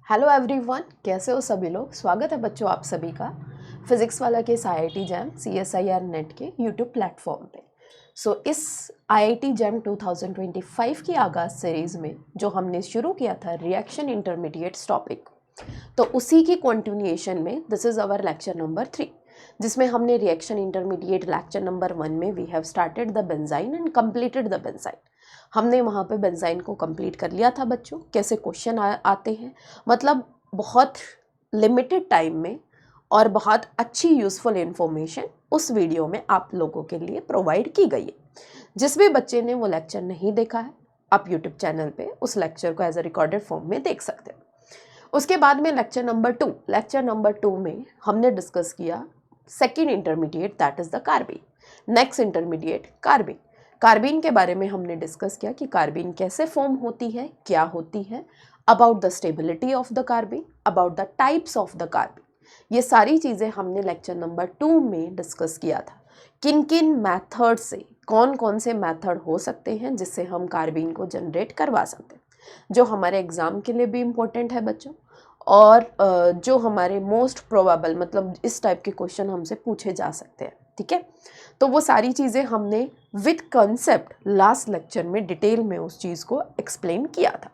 Hello everyone, कैसे हो सभी लोग। स्वागत है बच्चों आप सभी का फिजिक्स वाला के इस IIT जैम CSIR नेट के यूट्यूब प्लेटफॉर्म पे। इस IIT जैम 2025 की आगाज़ सीरीज़ में जो हमने शुरू किया था रिएक्शन इंटरमीडिएट्स टॉपिक, तो उसी की कंटिन्यूएशन में this is our lecture number 3, जिसमें हमने रिएक्शन इंटरमीडिएट लेक्चर नंबर 1 में we have started the benzyne and completed the benzyne. हमने वहाँ पे बेंजाइन को कंप्लीट कर लिया था बच्चों। कैसे क्वेश्चन आते हैं, मतलब बहुत लिमिटेड टाइम में और बहुत अच्छी यूज़फुल इन्फॉर्मेशन उस वीडियो में आप लोगों के लिए प्रोवाइड की गई है। जिस भी बच्चे ने वो लेक्चर नहीं देखा है, आप यूट्यूब चैनल पे उस लेक्चर को एज अ रिकॉर्डेड फॉर्म में देख सकते हैं। उसके बाद में लेक्चर नंबर 2 में हमने डिस्कस किया second intermediate, that is the carbene. Next intermediate carbene के बारे में हमने डिस्कस किया कि कार्बीन कैसे फॉर्म होती है, क्या होती है, about the stability of the carbene, about the types of the carbene. ये सारी चीज़ें हमने लेक्चर नंबर 2 में डिस्कस किया था। किन किन मैथड से, कौन कौन से मैथड हो सकते हैं जिससे हम कार्बीन को जनरेट करवा सकते हैं, जो हमारे एग्ज़ाम के लिए भी इम्पोर्टेंट है बच्चों, और जो हमारे मोस्ट प्रोबेबल, मतलब इस टाइप के क्वेश्चन हमसे पूछे जा सकते हैं। ठीक है, तो वो सारी चीज़ें हमने विद कंसेप्ट लास्ट लेक्चर में डिटेल में उस चीज़ को एक्सप्लेन किया था।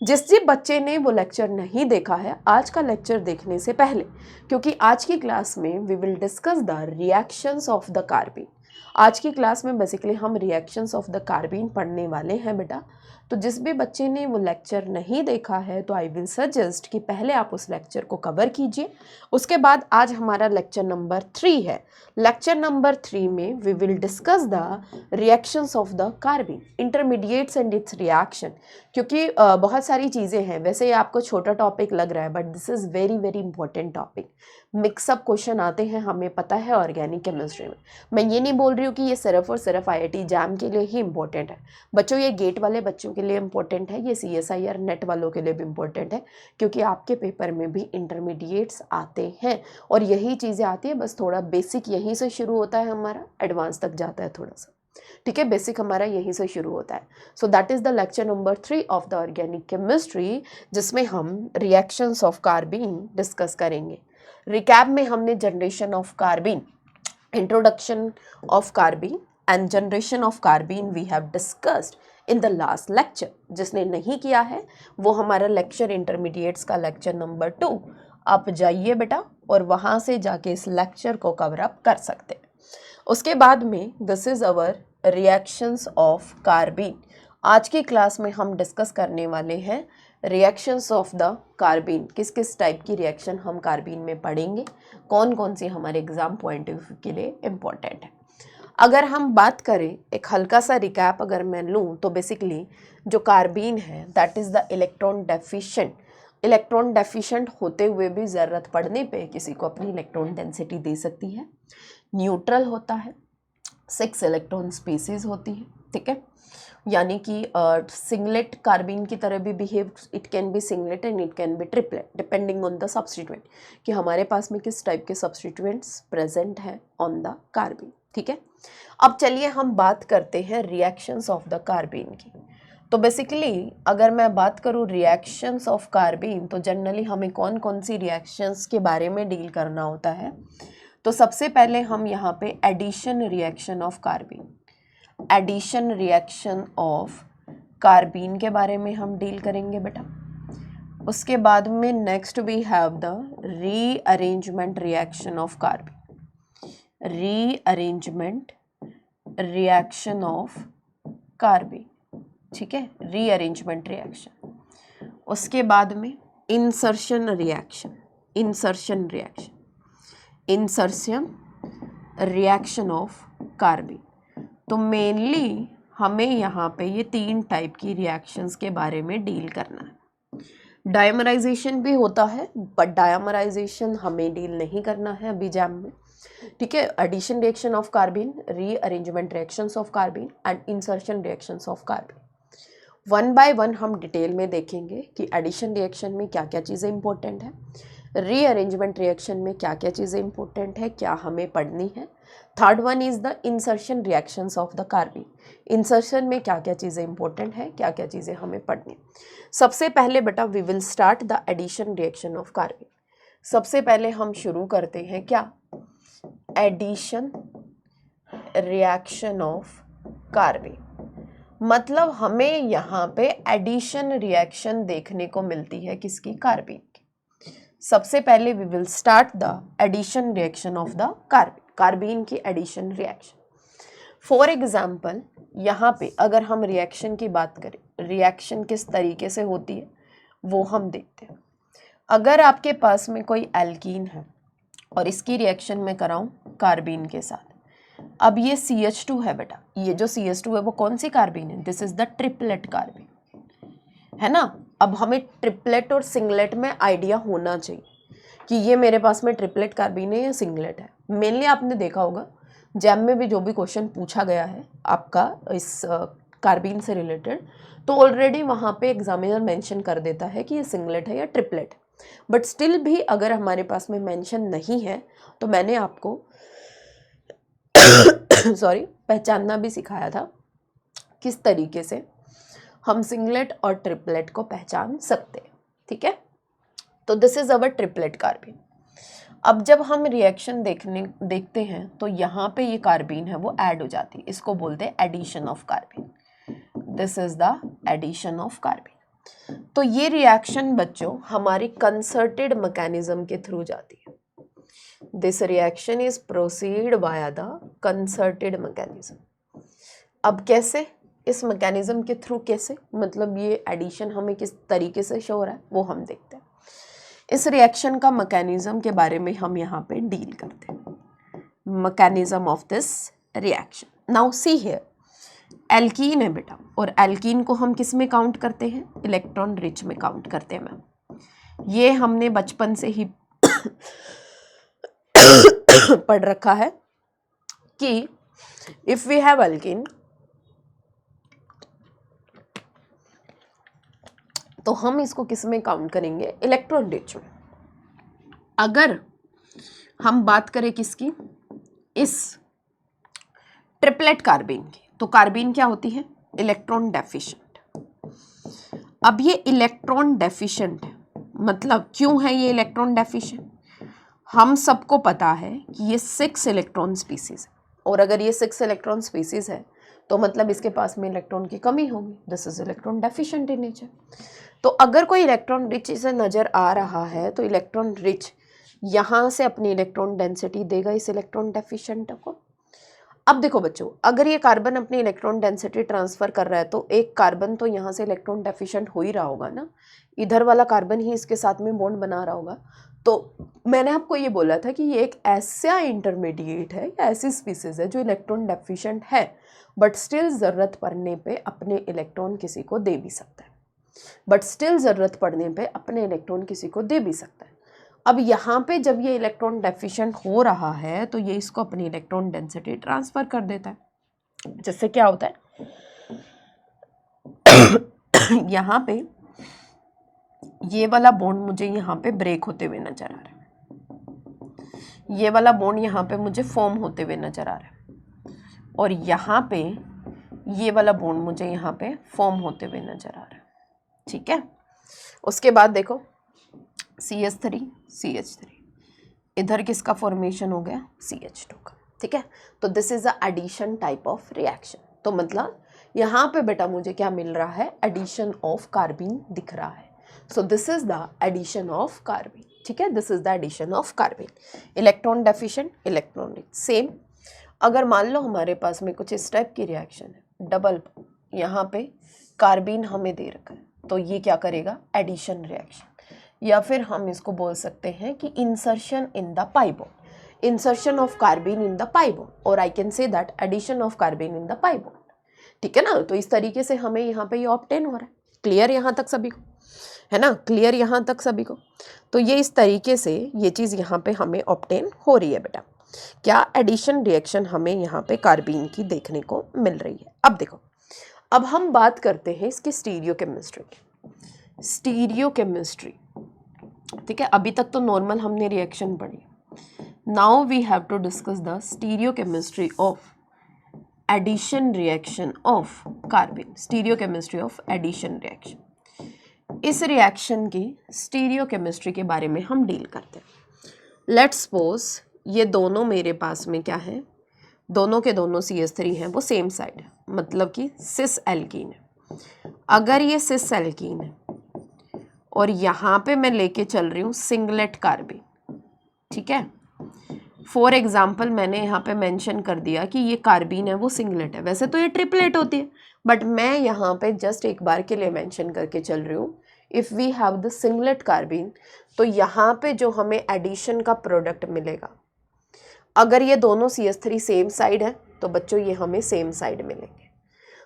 जिस बच्चे ने वो लेक्चर नहीं देखा है, आज का लेक्चर देखने से पहले, क्योंकि आज की क्लास में we will discuss the reactions of the carbene. आज की क्लास में बेसिकली हम रिएक्शंस ऑफ द कार्बीन पढ़ने वाले हैं बेटा। तो जिस भी बच्चे ने वो लेक्चर नहीं देखा है, तो आई विल सजेस्ट कि पहले आप उस लेक्चर को कवर कीजिए। उसके बाद आज हमारा लेक्चर नंबर 3 है। लेक्चर नंबर 3 में we will discuss the reactions of the carbene, intermediates and its reaction. क्योंकि बहुत सारी चीज़ें हैं, वैसे ये आपको छोटा टॉपिक लग रहा है, but this is very very important topic. Mix up question आते हैं, हमें पता है ऑर्गेनिक केमिस्ट्री में। मैं ये नहीं बोल रही हूँ कि ये सिर्फ और सिर्फ IIT जैम के लिए ही इम्पोर्टेंट है बच्चों, ये गेट वाले बच्चों के लिए इम्पोर्टेंट है, ये CSIR नेट वालों के लिए भी इम्पोर्टेंट है, क्योंकि आपके पेपर में भी इंटरमीडिएट्स आते हैं और यही चीज़ें आती है। बस थोड़ा बेसिक यहीं से शुरू होता है, हमारा एडवांस तक जाता है थोड़ा सा। ठीक है, बेसिक हमारा यहीं से शुरू होता है। So that is the lecture number 3 of the organic chemistry, जिसमें हम रिएक्शंस ऑफ कार्बीन डिस्कस करेंगे। रिकैप में हमने generation of carbene, introduction of carbene and generation of carbene we have discussed in the last lecture. जिसने नहीं किया है वो हमारा लेक्चर इंटरमीडिएट्स का लेक्चर नंबर 2 आप जाइए बेटा, और वहाँ से जाके इस लेक्चर को कवर अप कर सकते हैं। उसके बाद में this is our reactions of carbene. आज की क्लास में हम डिस्कस करने वाले हैं रिएक्शंस ऑफ द कार्बीन। किस किस टाइप की रिएक्शन हम कार्बीन में पढ़ेंगे, कौन कौन सी हमारे एग्जाम पॉइंट ऑफ व्यू के लिए इम्पोर्टेंट है। अगर हम बात करें, एक हल्का सा रिकैप अगर मैं लूँ, तो बेसिकली जो कार्बीन है that is the electron deficient. Electron deficient होते हुए भी ज़रूरत पड़ने पे किसी को अपनी इलेक्ट्रॉन डेंसिटी दे सकती है। न्यूट्रल होता है, 6 इलेक्ट्रॉन स्पीसीज होती है। ठीक है, यानी कि सिंगलेट कार्बीन की तरह भी behave, it can be singlet and it can be triplet depending on the substituent, कि हमारे पास में किस टाइप के सब्सटीट्यूएंट्स प्रेजेंट है ऑन द कार्बीन। ठीक है, अब चलिए हम बात करते हैं रिएक्शंस ऑफ द कार्बीन की। तो बेसिकली अगर मैं बात करूँ रिएक्शंस ऑफ कार्बीन, तो जनरली हमें कौन कौन सी रिएक्शंस के बारे में डील करना होता है। तो सबसे पहले हम यहाँ पे addition reaction of carbene, addition reaction of carbene के बारे में हम डील करेंगे बेटा। उसके बाद में next we have the rearrangement reaction of carbene, rearrangement reaction of carbene. ठीक है, रीअरेंजमेंट रिएक्शन। उसके बाद में insertion reaction, insertion reaction, insertion reaction of carbene. तो मेनली हमें यहाँ पे ये 3 टाइप की रिएक्शंस के बारे में डील करना है। डायमराइजेशन भी होता है, बट डायमराइजेशन हमें डील नहीं करना है अभी जैम में। ठीक है, addition reaction of carbene, rearrangement reactions of carbene and insertion reactions of carbene. One by one हम डिटेल में देखेंगे कि एडिशन रिएक्शन में क्या क्या चीज़ें इंपॉर्टेंट है, रीअरेंजमेंट रिएक्शन में क्या क्या चीज़ें इंपॉर्टेंट है, क्या हमें पढ़नी है। Third one is the insertion reactions of the carbene. Insertion में क्या क्या चीज़ें इंपॉर्टेंट है, क्या क्या चीज़ें हमें पढ़नी। सबसे पहले बेटा we will start the addition reaction of carbene. सबसे पहले हम शुरू करते हैं क्या, एडिशन रिएक्शन ऑफ कार्बीन। मतलब हमें यहाँ पे एडिशन रिएक्शन देखने को मिलती है किसकी, कार्बीन की। सबसे पहले we will start the addition reaction of the carbene, carbene की एडिशन रिएक्शन। फॉर एग्जाम्पल यहाँ पे अगर हम रिएक्शन की बात करें, रिएक्शन किस तरीके से होती है वो हम देखते हैं। अगर आपके पास में कोई एल्कीन है और इसकी रिएक्शन में कराऊं कार्बीन के साथ, अब ये CH2 है बेटा, ये जो CH2 है वो कौन सी कार्बीन है, this is the triplet carbene, है ना। अब हमें ट्रिपलेट और सिंगलेट में आइडिया होना चाहिए कि ये मेरे पास में ट्रिपलेट कार्बीन है या सिंगलेट है। मेनली आपने देखा होगा जैम में भी जो भी क्वेश्चन पूछा गया है आपका इस कार्बीन से रिलेटेड, तो ऑलरेडी वहाँ पे एग्जामिनर मेंशन कर देता है कि ये सिंगलेट है या ट्रिपलेट है। बट स्टिल भी अगर हमारे पास में मेंशन नहीं है तो मैंने आपको सॉरी पहचानना भी सिखाया था किस तरीके से हम सिंगलेट और ट्रिपलेट को पहचान सकते हैं, ठीक है। तो this is our triplet carbene. अब जब हम रिएक्शन देखते हैं तो यहाँ पे ये कार्बीन है वो ऐड हो जाती है, इसको बोलते हैं addition of carbene. This is the addition of carbene. तो ये रिएक्शन बच्चों हमारी कंसर्टेड मैकेनिज्म के थ्रू जाती है। This reaction is proceed via the concerted mechanism. अब कैसे, इस मैकेनिज्म के थ्रू कैसे, मतलब ये एडिशन हमें किस तरीके से शो हो रहा है वो हम देखते हैं। इस रिएक्शन का मैकेनिज्म के बारे में हम यहाँ पे डील करते हैं, mechanism of this reaction. Now see here, alkene है बेटा, और एल्कीन को हम किस में काउंट करते हैं, इलेक्ट्रॉन रिच में काउंट करते हैं मैम। ये हमने बचपन से ही पढ़ रखा है कि इफ वी हैव एल्कीन तो हम इसको किस में काउंट करेंगे, इलेक्ट्रॉन रिच में। अगर हम बात करें किसकी, इस ट्रिपलेट कार्बीन की, तो कार्बीन क्या होती है, इलेक्ट्रॉन डेफिशिएंट। अब ये इलेक्ट्रॉन डेफिशिएंट है, मतलब क्यों है ये इलेक्ट्रॉन डेफिशिएंट, हम सबको पता है कि ये 6 इलेक्ट्रॉन स्पीसीज है, और अगर ये 6 इलेक्ट्रॉन स्पीसीज है तो मतलब इसके पास में इलेक्ट्रॉन की कमी होगी, this is electron deficient in nature. तो अगर कोई इलेक्ट्रॉन रिच इसे नज़र आ रहा है तो इलेक्ट्रॉन रिच यहाँ से अपनी इलेक्ट्रॉन डेंसिटी देगा इस इलेक्ट्रॉन डेफिशिएंट को। अब देखो बच्चों, अगर ये कार्बन अपनी इलेक्ट्रॉन डेंसिटी ट्रांसफ़र कर रहा है तो एक कार्बन तो यहाँ से इलेक्ट्रॉन डेफिशिएंट हो ही रहा होगा ना, इधर वाला कार्बन ही इसके साथ में बॉन्ड बना रहा होगा। तो मैंने आपको ये बोला था कि ये एक ऐसा इंटरमीडिएट है या ऐसी स्पीसीज है जो इलेक्ट्रॉन डेफिशिएंट है बट स्टिल ज़रूरत पड़ने पे अपने इलेक्ट्रॉन किसी को दे भी सकता है, बट स्टिल ज़रूरत पड़ने पे अपने इलेक्ट्रॉन किसी को दे भी सकता है। अब यहाँ पे जब ये इलेक्ट्रॉन डेफिशिएंट हो रहा है तो ये इसको अपनी इलेक्ट्रॉन डेंसिटी ट्रांसफ़र कर देता है, जिससे क्या होता है यहाँ पे ये वाला बॉन्ड मुझे यहाँ पे ब्रेक होते हुए नजर आ रहा है, ये वाला बॉन्ड यहाँ पे मुझे फॉर्म होते हुए नजर आ रहा है, और यहाँ पे ये वाला बॉन्ड मुझे यहाँ पे फॉर्म होते हुए नजर आ रहा है, ठीक है। उसके बाद देखो CH3 CH3, इधर किसका फॉर्मेशन हो गया, CH2 का, ठीक है। तो this is a addition type of reaction. तो मतलब यहाँ पे बेटा मुझे क्या मिल रहा है, एडिशन ऑफ कार्बीन दिख रहा है। So this is the addition of carbene, ठीक है, this is the addition of carbene. Electron deficient, electron rich, same. अगर मान लो हमारे पास में कुछ इस टाइप की रिएक्शन है, डबल यहाँ पे कार्बीन हमें दे रखा है, तो ये क्या करेगा, एडिशन रिएक्शन, या फिर हम इसको बोल सकते हैं कि insertion in the pi bond, insertion of carbene in the pi bond, और I can say that addition of carbene in the pi bond, ठीक है ना। तो इस तरीके से हमें यहाँ पे ये ऑब्टेन हो रहा है। क्लियर यहाँ तक सभी को, है ना, क्लियर यहाँ तक सभी को। तो ये इस तरीके से ये चीज़ यहाँ पे हमें ऑब्टेन हो रही है बेटा, क्या एडिशन रिएक्शन हमें यहाँ पे कार्बीन की देखने को मिल रही है। अब देखो, अब हम बात करते हैं इसकी स्टीरियोकेमिस्ट्री की। स्टीरियोकेमिस्ट्री ठीक है, अभी तक तो नॉर्मल हमने रिएक्शन पढ़ी. Now we have to discuss the stereochemistry of addition reaction of carbon. Stereochemistry of addition reaction. इस रिएक्शन की स्टीरियोकेमिस्ट्री के बारे में हम डील करते हैं. लेट्स सपोज ये दोनों मेरे पास में क्या है, दोनों के दोनों CH3 हैं, वो सेम साइड है, मतलब कि सिस एल्कीन है. अगर ये सिस एल्कीन है और यहाँ पे मैं लेके चल रही हूँ सिंगलेट कार्बन, ठीक है. फॉर एग्जाम्पल मैंने यहाँ पे मेंशन कर दिया कि ये कार्बीन है वो सिंगलेट है, वैसे तो ये ट्रिपलेट होती है, बट मैं यहाँ पे जस्ट एक बार के लिए मेंशन करके चल रही हूँ. If we have the singlet carbene, तो यहाँ पे जो हमें एडिशन का प्रोडक्ट मिलेगा, अगर ये दोनों CH3 सेम साइड है तो बच्चों ये हमें सेम साइड मिलेंगे.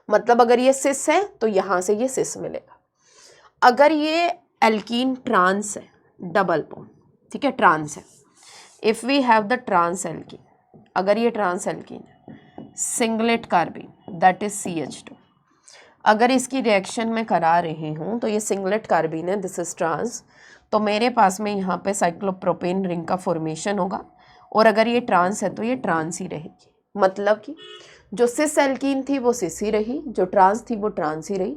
मतलब अगर ये सिस है तो यहाँ से ये सिस मिलेगा. अगर ये एल्कीन ट्रांस है, डबल बॉन्ड, ठीक है, ट्रांस है. If we have the trans alkene, अगर ये ट्रांस एल्कीन है, singlet carbene that is CH2, अगर इसकी रिएक्शन मैं करा रही हूँ तो ये सिंगलेट कार्बीन है, दिस इज ट्रांस, तो मेरे पास में यहाँ पे साइक्लोप्रोपेन रिंग का फॉर्मेशन होगा. और अगर ये ट्रांस है तो ये ट्रांस ही रहेगी. मतलब कि जो सिस एल्कीन थी वो सिस ही रही, जो ट्रांस थी वो ट्रांस ही रही.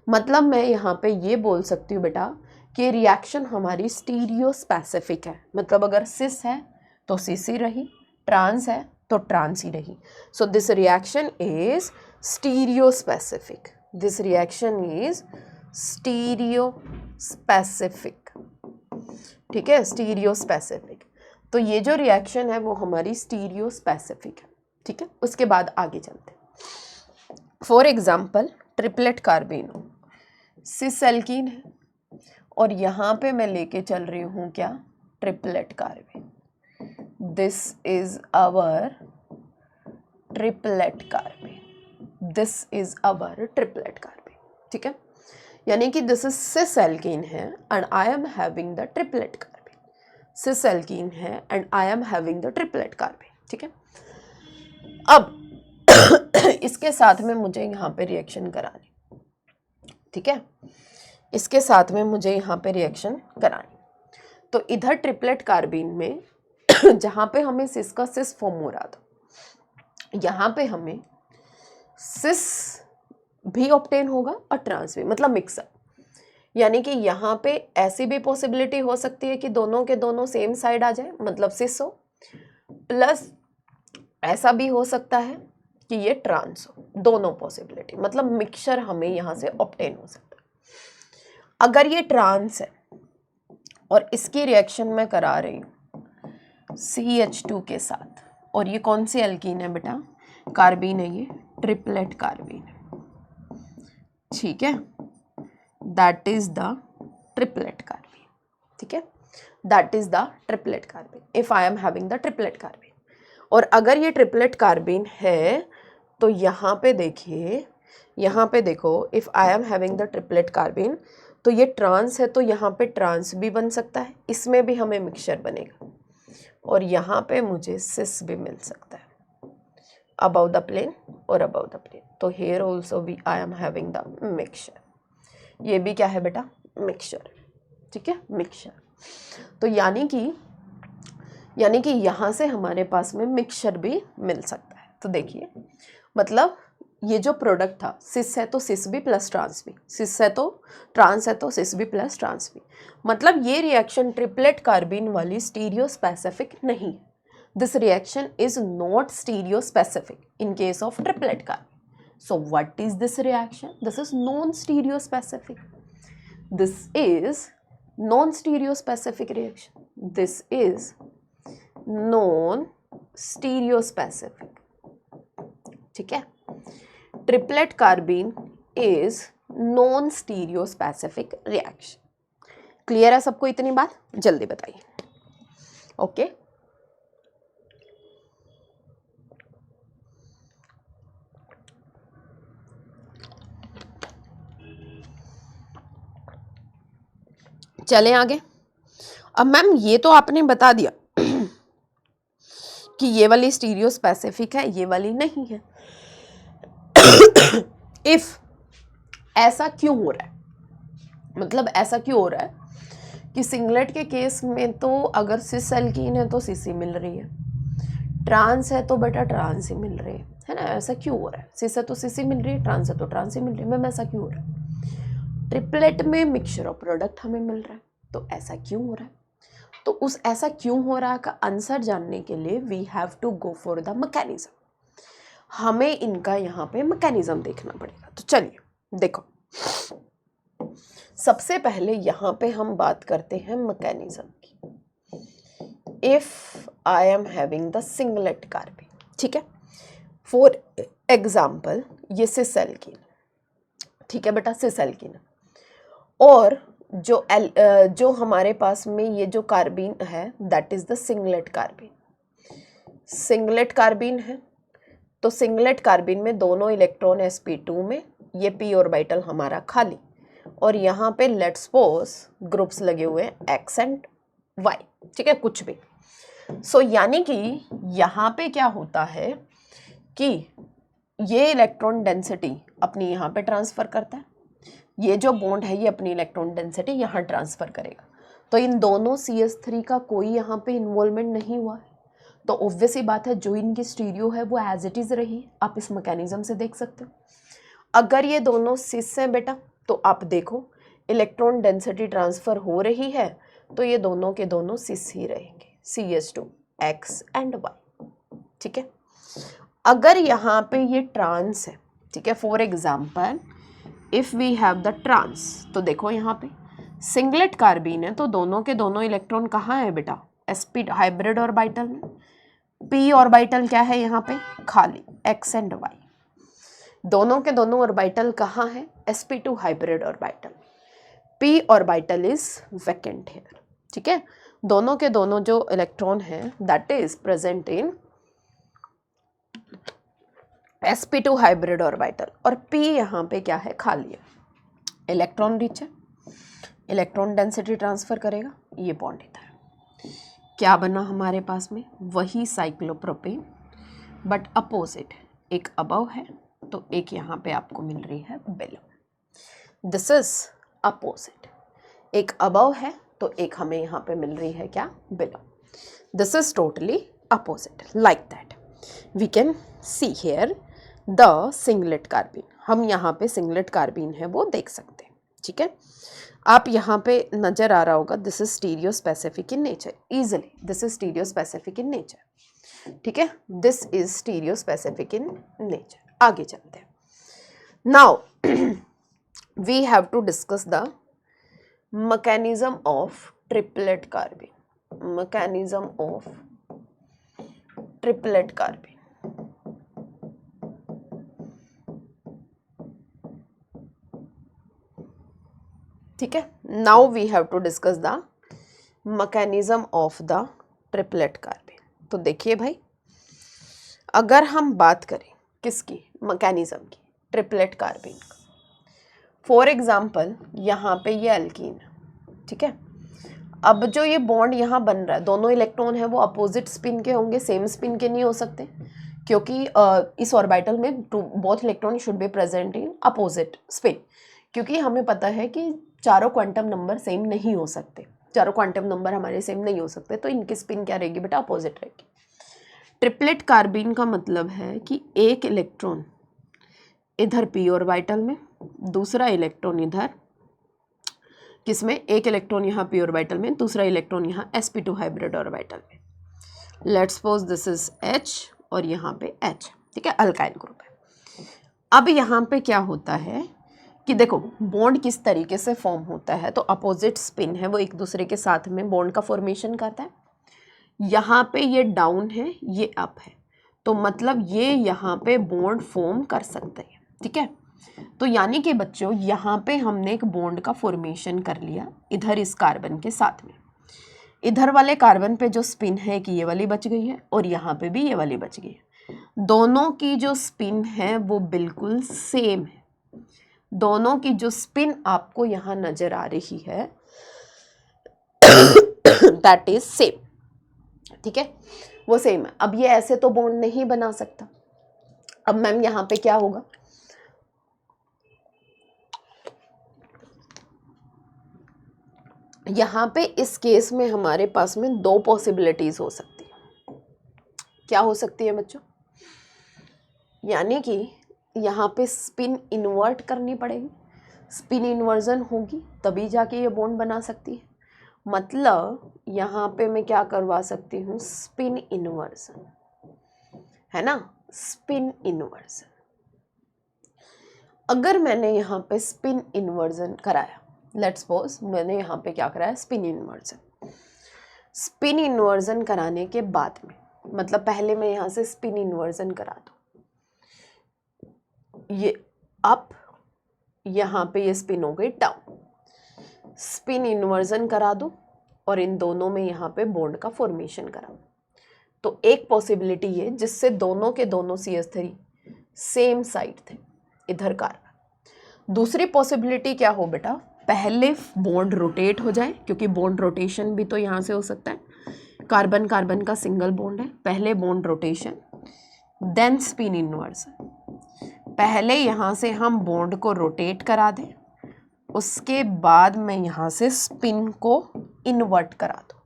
मतलब मैं यहाँ पे ये बोल सकती हूँ बेटा कि रिएक्शन हमारी स्टीरियो स्पेसिफिक है. मतलब अगर सिस है तो सिस ही रही, ट्रांस है तो ट्रांस ही रही. So this reaction is stereo specific. This reaction is stereo specific. ठीक है, स्टीरियो स्पेसिफिक. तो ये जो रिएक्शन है वो हमारी स्टीरियो स्पेसिफिक है. ठीक है, उसके बाद आगे चलते हैं. फॉर एग्जाम्पल ट्रिपलेट कार्बीन हो, सिस एल्कीन है और यहाँ पे मैं लेके चल रही हूँ क्या, triplet carbene. This is our triplet carbene. This is our triplet carbene. ठीक है, यानी कि दिस इज सिस एल्कीन है and I am having the triplet carbene. Cis alkene है and I am having the triplet carbene. ठीक है, अब इसके साथ में मुझे यहाँ पे रिएक्शन करानी. ठीक है, इसके साथ में मुझे यहाँ पे रिएक्शन करानी. तो इधर ट्रिपलेट कार्बीन में जहाँ पे हमें सिस का सिस फॉर्म हो रहा था, यहाँ पे हमें सिस भी ऑब्टेन होगा और ट्रांस भी, मतलब मिक्सअप. यानी कि यहाँ पे ऐसी भी पॉसिबिलिटी हो सकती है कि दोनों के दोनों सेम साइड आ जाए, मतलब सिस हो, प्लस ऐसा भी हो सकता है कि ये ट्रांस हो. दोनों पॉसिबिलिटी, मतलब मिक्सचर हमें यहाँ से ऑब्टेन हो सकता है. अगर ये ट्रांस है और इसकी रिएक्शन मैं करा रही हूँ CH2 के साथ, और ये कौन सी एल्कीन है बेटा, कार्बीन है, ये ट्रिपलेट कार्बीन है. ठीक है, that is the triplet carbene. ठीक है, that is the triplet carbene if I am having the triplet carbene. और अगर ये ट्रिपलेट कार्बीन है तो यहाँ पे देखिए, यहाँ पे देखो, if I am having the triplet carbene, तो ये ट्रांस है तो यहाँ पे ट्रांस भी बन सकता है, इसमें भी हमें मिक्सचर बनेगा. और यहाँ पे मुझे सिस भी मिल सकता है, अबव द प्लेन और अबव द प्लेन. तो here also we I am having the mixture. ये भी क्या है बेटा, मिक्सचर. ठीक है, मिक्सचर. तो यानी कि यहाँ से हमारे पास में मिक्सचर भी मिल सकता है. तो देखिए, मतलब ये जो प्रोडक्ट था, सिस है तो सिस भी प्लस ट्रांस भी, सिस है तो ट्रांस है तो सिस भी प्लस ट्रांस भी. मतलब ये रिएक्शन ट्रिपलेट कार्बीन वाली स्टीरियो स्पेसिफिक नहीं है. This reaction is not stereo specific in case of triplet carbene. So what is this reaction? This is non-stereospecific. This is non-stereospecific reaction. This is non-stereospecific. ठीक है, triplet carbene is non-stereospecific reaction. Clear है सबको इतनी बात? जल्दी बताइए. Okay, चलें आगे. अब मैम ये तो आपने बता दिया कि ये वाली स्टीरियो स्पेसिफिक है, ये वाली नहीं है. इफ ऐसा क्यों हो रहा है, मतलब ऐसा क्यों हो रहा है कि सिंगलेट के केस में तो अगर सिस एल्कीन है तो सिस ही मिल रही है, ट्रांस है तो बेटा ट्रांस ही मिल रही है ना। ऐसा क्यों हो रहा है? सिस है तो सिस ही मिल रही है, ट्रांस है तो ट्रांस ही मिल रही है, मैम ऐसा क्यों हो रहा है? ट्रिपलेट में मिक्सचर ऑफ प्रोडक्ट हमें मिल रहा है, तो ऐसा क्यों हो रहा है? तो उस ऐसा क्यों हो रहा का आंसर जानने के लिए we have to go for the mechanism. हमें इनका यहाँ पे मैकेनिज्म देखना पड़ेगा। तो चलिए देखो, सबसे पहले यहाँ पे हम बात करते हैं मैकेनिज्म की। If I am having the singlet carbon, ठीक है, फॉर एग्जाम्पल ये सिस एल्कीन, ठीक है बेटा, सिस एल्कीन, और जो हमारे पास में ये जो कार्बीन है that is the singlet carbene. Singlet carbene है तो सिंगलेट कार्बीन में दोनों इलेक्ट्रॉन sp2 में, ये p ऑर्बिटल हमारा खाली, और यहाँ पे लेट्स सपोज ग्रुप्स लगे हुए हैं x एंड y, ठीक है, कुछ भी। सो यानी कि यहाँ पे क्या होता है कि ये इलेक्ट्रॉन डेंसिटी अपनी यहाँ पे ट्रांसफ़र करता है, ये जो बॉन्ड है ये अपनी इलेक्ट्रॉन डेंसिटी यहाँ ट्रांसफ़र करेगा। तो इन दोनों CH3 का कोई यहाँ पे इन्वॉल्वमेंट नहीं हुआ है, तो ऑब्वियस ही बात है जो इनकी स्टीरियो है वो एज इट इज़ रही। आप इस मैकेनिज्म से देख सकते हो। अगर ये दोनों सिस हैं बेटा तो आप देखो इलेक्ट्रॉन डेंसिटी ट्रांसफ़र हो रही है, तो ये दोनों के दोनों सिस ही रहेंगे, CH2 X एंड Y, ठीक है। अगर यहाँ पे ये ट्रांस है, ठीक है, for example if we have the trans, तो देखो यहाँ पे सिंगलेट कार्बीन है तो दोनों के दोनों इलेक्ट्रॉन कहाँ है बेटा? sp हाइब्रिड ऑर्बिटल में। p ऑर्बिटल क्या है यहाँ पे? खाली, x एंड y। दोनों के दोनों ऑर्बिटल कहाँ है? sp2 hybrid orbital. p orbital is vacant here, ठीक है। दोनों के दोनों जो इलेक्ट्रॉन है that is present in sp2 hybrid orbital, और p यहाँ पे क्या है? खाली है। इलेक्ट्रॉन रिच है, इलेक्ट्रॉन डेंसिटी ट्रांसफर करेगा, ये बॉन्ड इधर। क्या बना हमारे पास में? वही साइक्लोप्रोपेन बट अपोजिट, एक अबव है तो एक यहाँ पे आपको मिल रही है बिलो। दिस इज अपोजिट, एक अबव है तो एक हमें यहाँ पे मिल रही है क्या? Below. This is totally opposite, like that we can see here the singlet carbene. हम यहाँ पे सिंगलेट कार्बीन है वो देख सकते हैं, ठीक है। आप यहाँ पे नज़र आ रहा होगा this is stereo specific in nature, easily this is stereo specific in nature, ठीक है, this is stereo specific in nature. आगे चलते हैं। Now we have to discuss the mechanism of triplet carbene. Mechanism of triplet carbene, ठीक है। Now we have to discuss the mechanism of the triplet carbene. तो देखिए भाई, अगर हम बात करें किसकी? मैकेनिज्म की, ट्रिपलेट कार्बीन का। फॉर एग्जाम्पल यहाँ पे ये एल्कीन है, ठीक है। अब जो ये बॉन्ड यहाँ बन रहा है, दोनों इलेक्ट्रॉन है वो अपोजिट स्पिन के होंगे, सेम स्पिन के नहीं हो सकते, क्योंकि इस ऑर्बिटल में both electron should be present in opposite spin, क्योंकि हमें पता है कि चारों क्वांटम नंबर सेम नहीं हो सकते, चारों क्वांटम नंबर हमारे सेम नहीं हो सकते, तो इनकी स्पिन क्या रहेगी बेटा? अपोजिट रहेगी। ट्रिपलेट कार्बीन का मतलब है कि एक इलेक्ट्रॉन इधर p ऑर्बिटल में, दूसरा इलेक्ट्रॉन इधर किसमें? एक इलेक्ट्रॉन यहाँ p ऑर्बिटल में, दूसरा इलेक्ट्रॉन यहाँ sp2 हाइब्रिड ऑर्बिटल में। Let's suppose this is H और यहाँ पे H, ठीक है, अल्काइल ग्रुप है। अब यहाँ पे क्या होता है कि देखो बॉन्ड किस तरीके से फॉर्म होता है, तो अपोजिट स्पिन है वो एक दूसरे के साथ में बॉन्ड का फॉर्मेशन करता है। यहाँ पे ये डाउन है, ये अप है, तो मतलब ये यहाँ पे बॉन्ड फॉर्म कर सकते हैं, ठीक है। तो यानी कि बच्चों यहाँ पे हमने एक बॉन्ड का फॉर्मेशन कर लिया इधर इस कार्बन के साथ में। इधर वाले कार्बन पे जो स्पिन है कि ये वाली बच गई है, और यहाँ पे भी ये वाली बच गई है। दोनों की जो स्पिन है वो बिल्कुल सेम है, दोनों की जो स्पिन आपको यहाँ नजर आ रही है दैट इज सेम, ठीक है, वो सेम है। अब ये ऐसे तो बॉन्ड नहीं बना सकता। अब मैम यहाँ पे क्या होगा? यहाँ पे इस केस में हमारे पास में दो पॉसिबिलिटीज हो सकती है। क्या हो सकती है बच्चों? यानी कि यहाँ पे स्पिन इन्वर्ट करनी पड़ेगी, स्पिन इन्वर्जन होगी तभी जाके ये बॉन्ड बना सकती है। मतलब यहाँ पे मैं क्या करवा सकती हूँ, स्पिन इन्वर्जन, है ना, स्पिन इन्वर्जन। अगर मैंने यहाँ पे स्पिन इन्वर्जन कराया, लेट्स सपोज मैंने यहाँ पे क्या कराया, स्पिन इन्वर्जन। स्पिन इन्वर्जन कराने के बाद में, मतलब पहले मैं यहाँ से स्पिन इन्वर्जन करा दूँ, ये अप, यहाँ पे ये स्पिन हो गई डाउन, स्पिन इन्वर्जन करा दूँ और इन दोनों में यहाँ पे बॉन्ड का फॉर्मेशन कराऊँ, तो एक पॉसिबिलिटी है जिससे दोनों के दोनों CH3 सेम साइड थे, इधर कार्बन। दूसरी पॉसिबिलिटी क्या हो बेटा, पहले बॉन्ड रोटेट हो जाए, क्योंकि बॉन्ड रोटेशन भी तो यहाँ से हो सकता है, कार्बन कार्बन का सिंगल बॉन्ड है, पहले bond rotation then spin inversion. पहले यहाँ से हम बॉन्ड को रोटेट करा दें, उसके बाद मैं यहाँ से स्पिन को इन्वर्ट करा दूँ।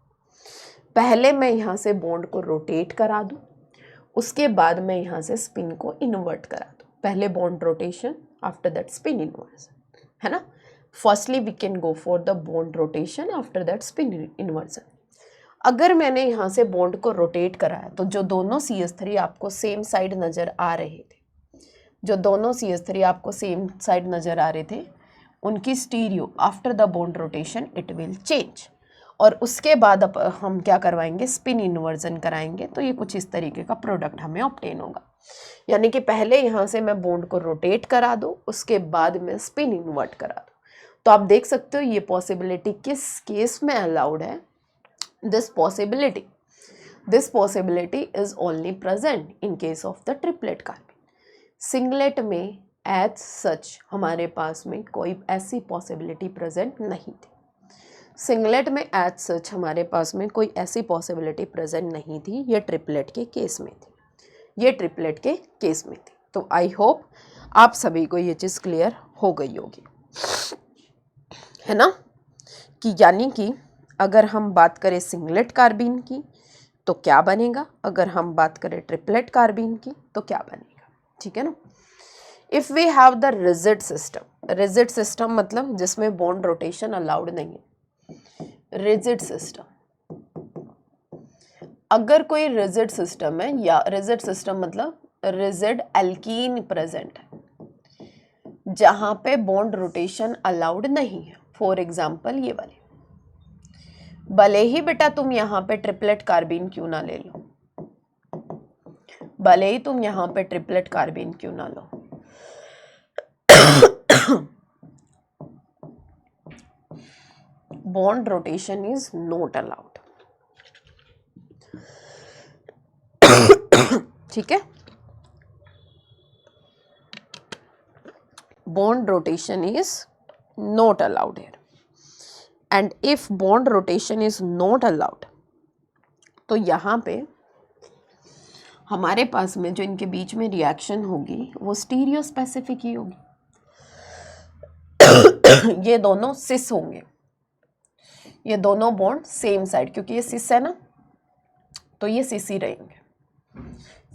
पहले मैं यहाँ से बॉन्ड को रोटेट करा दूँ, उसके बाद मैं यहाँ से स्पिन को इन्वर्ट करा दूँ। पहले bond rotation, after that spin inversion, है ना। Firstly we can go for the bond rotation, after that spin inversion. अगर मैंने यहाँ से बॉन्ड को रोटेट कराया तो जो दोनों CH3 आपको सेम साइड नज़र आ रहे थे, जो दोनों CH3 आपको सेम साइड नज़र आ रहे थे, उनकी stereo after the bond rotation it will change. और उसके बाद हम क्या करवाएंगे, स्पिन इन्वर्जन कराएंगे, तो ये कुछ इस तरीके का प्रोडक्ट हमें ऑब्टेन होगा। यानी कि पहले यहाँ से मैं बॉन्ड को रोटेट करा दूँ, उसके बाद मैं स्पिन इन्वर्ट करा दूँ। तो आप देख सकते हो ये पॉसिबिलिटी किस केस में अलाउड है। This possibility is only present in case of the triplet carbon. Singlet में एज सच हमारे पास में कोई ऐसी पॉसिबिलिटी प्रेजेंट नहीं थी। सिंगलेट में एज सच हमारे पास में कोई ऐसी पॉसिबिलिटी प्रेजेंट नहीं थी, ये ट्रिपलेट के केस में थी, ये ट्रिपलेट के केस में थी। तो आई होप आप सभी को ये चीज़ क्लियर हो गई होगी, है ना, कि यानी कि अगर हम बात करें सिंगलेट कार्बीन की तो क्या बनेगा, अगर हम बात करें ट्रिपलेट कार्बीन की तो क्या बनेगा, ठीक है ना। If we have the rigid system मतलब जिसमें बॉन्ड रोटेशन अलाउड नहीं है, रिजिड सिस्टम, अगर कोई रिजिड सिस्टम है, या रिजिड सिस्टम मतलब रिजिड एल्कीन प्रेजेंट है जहां पे बॉन्ड रोटेशन अलाउड नहीं है, फॉर एग्जांपल ये वाले, भले ही बेटा तुम यहाँ पे ट्रिपलेट कार्बीन क्यों ना ले लो, भले ही तुम यहाँ पे ट्रिपलेट कार्बीन क्यों ना लो, bond rotation is not allowed, ठीक है। Bond rotation is not allowed here, and if bond rotation is not allowed तो यहाँ पे हमारे पास में जो इनके बीच में रिएक्शन होगी वो स्टीरियो स्पेसिफिक ही होगी। ये दोनों सिस होंगे, ये दोनों बॉन्ड सेम साइड, क्योंकि ये सिस है ना, तो ये सिस ही रहेंगे,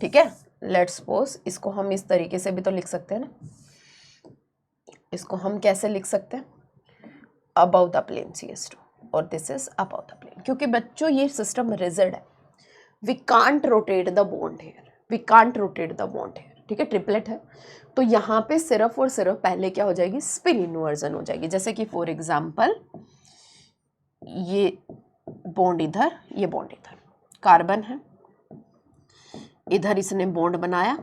ठीक है। लेट्स सपोज इसको हम इस तरीके से भी तो लिख सकते हैं ना, इसको हम कैसे लिख सकते हैं, अबव द प्लेन CH2 और this is above the plane, क्योंकि बच्चों ये सिस्टम रिजिड है, we can't rotate the bond here, we can't rotate the bond here, ठीक है। ट्रिपलेट है तो यहाँ पे सिर्फ और सिर्फ पहले क्या हो जाएगी, स्पिन इन्वर्जन हो जाएगी। जैसे कि फॉर एग्जांपल ये बॉन्ड इधर, ये बॉन्ड इधर, कार्बन है, इधर इसने बॉन्ड बनाया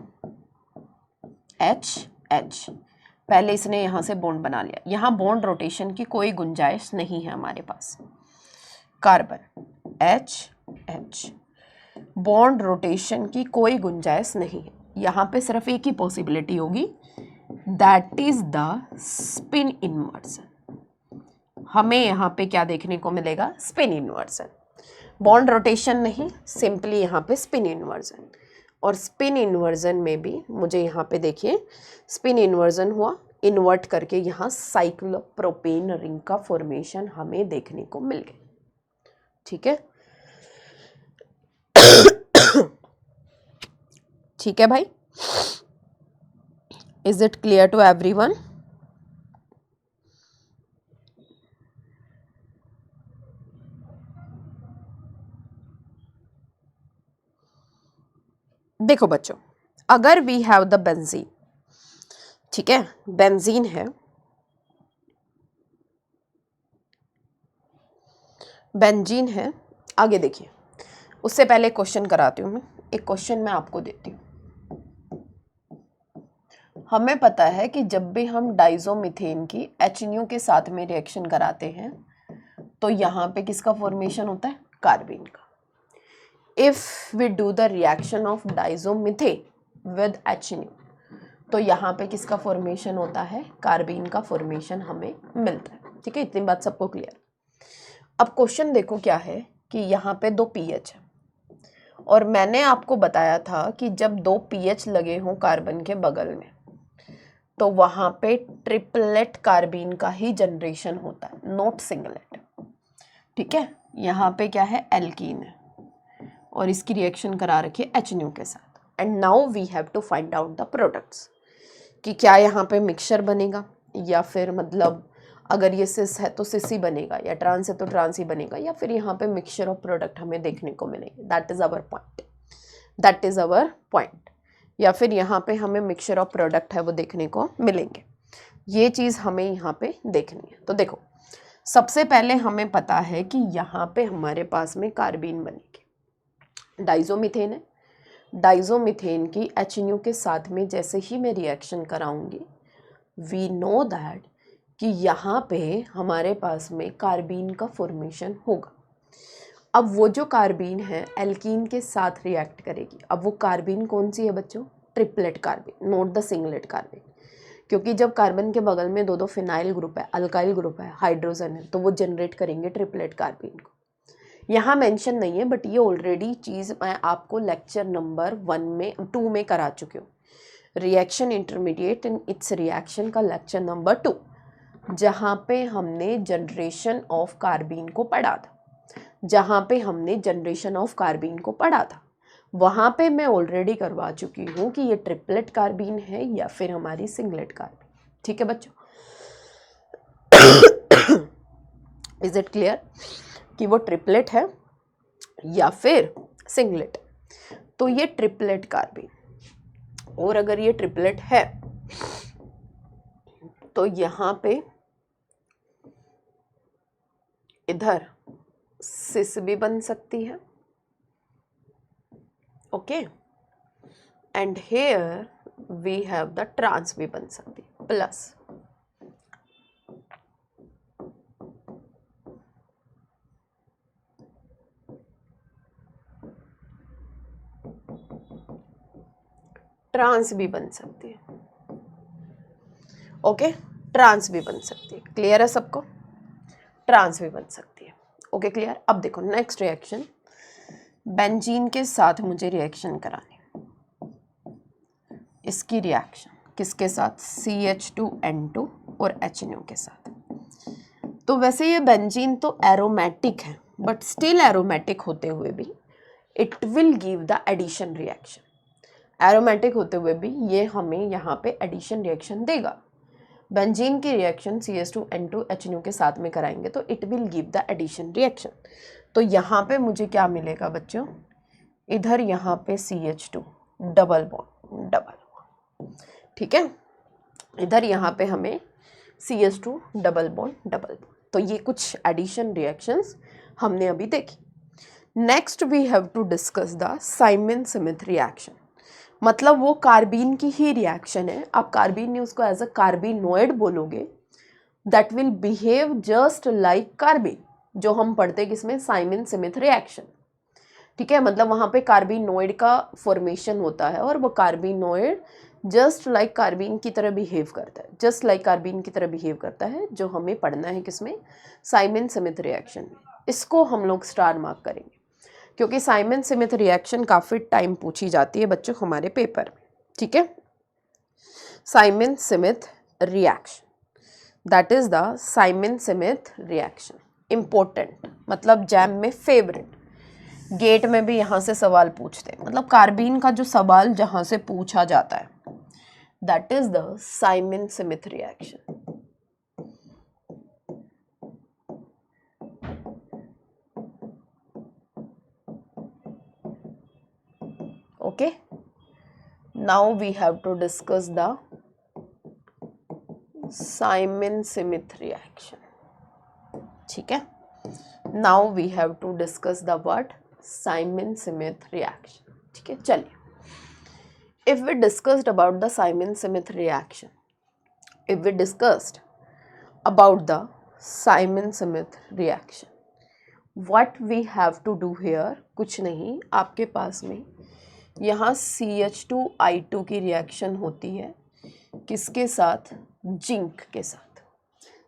H, पहले इसने यहाँ से बॉन्ड बना लिया, यहाँ बॉन्ड रोटेशन की कोई गुंजाइश नहीं है हमारे पास, कार्बन H, बॉन्ड रोटेशन की कोई गुंजाइश नहीं है, यहाँ पे सिर्फ एक ही पॉसिबिलिटी होगी, that is the spin inversion. हमें यहाँ पे क्या देखने को मिलेगा, स्पिन इन्वर्जन, बॉन्ड रोटेशन नहीं, सिंपली यहाँ पे स्पिन इन्वर्जन। और स्पिन इन्वर्जन में भी मुझे यहाँ पे देखिए स्पिन इन्वर्जन हुआ इन्वर्ट करके यहाँ साइक्लोप्रोपेन रिंग का फॉर्मेशन हमें देखने को मिल गया। ठीक है, ठीक है भाई, is it clear to everyone? देखो बच्चों, अगर वी हैव द बेंजीन, ठीक है, बेंजीन है, बेंजीन है, आगे देखिए, उससे पहले क्वेश्चन कराती हूँ मैं, एक क्वेश्चन मैं आपको देती हूँ। हमें पता है कि जब भी हम डाइजोमीथेन की HNO के साथ में रिएक्शन कराते हैं तो यहाँ पे किसका फॉर्मेशन होता है? कार्बेन का। If we do the reaction of diazomethane with HNO तो यहाँ पे किसका फॉर्मेशन होता है? कार्बेन का फॉर्मेशन हमें मिलता है। ठीक है, इतनी बात सबको क्लियर। अब क्वेश्चन देखो क्या है कि यहाँ पे 2 pH है और मैंने आपको बताया था कि जब 2 pH लगे हों कार्बन के बगल में तो वहां पे ट्रिपलेट कार्बीन का ही जनरेशन होता है, नॉट सिंगलेट। ठीक है, यहाँ पे क्या है? एल्कीन है और इसकी रिएक्शन करा रखी है HNO के साथ। And now we have to find out the products कि क्या यहाँ पे मिक्सचर बनेगा या फिर मतलब अगर ये सिस है तो सिस ही बनेगा या ट्रांस है तो ट्रांस ही बनेगा या फिर यहाँ पे मिक्सचर ऑफ प्रोडक्ट हमें देखने को मिलेंगे। That is our point, that is our point. या फिर यहाँ पे हमें मिक्सचर ऑफ प्रोडक्ट है वो देखने को मिलेंगे। ये चीज़ हमें यहाँ पे देखनी है। तो देखो, सबसे पहले हमें पता है कि यहाँ पे हमारे पास में कार्बीन बनेगी, डाइजोमीथेन है, डाइजोमीथेन की HNO के साथ में जैसे ही मैं रिएक्शन कराऊंगी वी नो दैट कि यहाँ पे हमारे पास में कार्बीन का फॉर्मेशन होगा। अब वो जो कार्बीन है एल्कीन के साथ रिएक्ट करेगी। अब वो कार्बीन कौन सी है बच्चों? Triplet carbene, not the singlet carbene, क्योंकि जब कार्बन के बगल में 2 फिनाइल ग्रुप है, अल्काइल ग्रुप है, हाइड्रोजन है, तो वो जनरेट करेंगे ट्रिपलेट कार्बीन को। यहाँ मेंशन नहीं है बट ये ऑलरेडी चीज़ मैं आपको लेक्चर नंबर 2 में करा चुकी हूँ। Reaction intermediate in its reaction का लेक्चर नंबर 2, जहाँ पे हमने जनरेशन ऑफ कार्बीन को पढ़ा था, जहाँ पे हमने जनरेशन ऑफ कार्बीन को पढ़ा था वहाँ पे मैं ऑलरेडी करवा चुकी हूँ कि ये ट्रिपलेट कार्बीन है या फिर हमारी सिंगलेट कार्बीन। ठीक है बच्चों, इज इट क्लियर कि वो ट्रिपलेट है या फिर सिंगलेट? तो ये ट्रिपलेट कार्बीन, और अगर ये ट्रिपलेट है तो यहाँ पे इधर सिस भी बन सकती है, okay, and here we have the trans भी बन सकती है, प्लस ट्रांस भी बन सकती है, ओके, ट्रांस भी बन सकती है। क्लियर है सबको? ट्रांस भी बन सकती है, ओके क्लियर। अब देखो नेक्स्ट रिएक्शन, बेंजीन के साथ मुझे रिएक्शन करानी, इसकी रिएक्शन किसके साथ? CH2N2 और HNO के साथ। तो वैसे ये बेंजीन तो एरोमेटिक है बट स्टिल एरोमेटिक होते हुए भी it will give the addition reaction. Aromatic होते हुए भी ये हमें यहाँ पे एडिशन रिएक्शन देगा। बेंजीन की रिएक्शन CH2N2 HNO के साथ में कराएंगे तो it will give the addition reaction. तो यहाँ पे मुझे क्या मिलेगा बच्चों? इधर यहाँ पे CH2 डबल बॉन्ड, डबल, ठीक है, इधर यहाँ पे हमें CH2 डबल बॉन्ड, डबल। तो ये कुछ एडिशन रिएक्शंस हमने अभी देखी। Next we have to discuss the Simon Smith reaction, मतलब वो कार्बीन की ही रिएक्शन है। आप कार्बीन ने उसको एज अ कार्बिनोइड बोलोगे, that will behave just like carbene, जो हम पढ़ते किसमें? Simon Smith reaction. ठीक है, मतलब वहाँ पे कार्बिनोइड का फॉर्मेशन होता है और वो कार्बिनोइड जस्ट लाइक कार्बीन की तरह बिहेव करता है, जस्ट लाइक कार्बीन की तरह बिहेव करता है, जो हमें पढ़ना है किसमें? साइमन स्मिथ रिएक्शन में। इसको हम लोग स्टार मार्क करेंगे क्योंकि साइमन स्मिथ रिएक्शन काफ़ी टाइम पूछी जाती है बच्चों हमारे पेपर में। ठीक है, Simon Smith reaction, that is the Simon Smith reaction. Important मतलब जैम में फेवरेट, गेट में भी यहाँ से सवाल पूछते हैं, मतलब कार्बीन का जो सवाल जहाँ से पूछा जाता है, that is the Simon Smith reaction. Okay, now we have to discuss the Simon Smith reaction. ठीक है, now we have to discuss the what, Simon Smith reaction. ठीक है, चलिए, if we discussed about the Simon-Smith reaction, if we discussed about the Simon-Smith reaction, what we have to do here, कुछ नहीं, आपके पास में यहाँ CH2I2 की reaction होती है, किसके साथ, जिंक के साथ,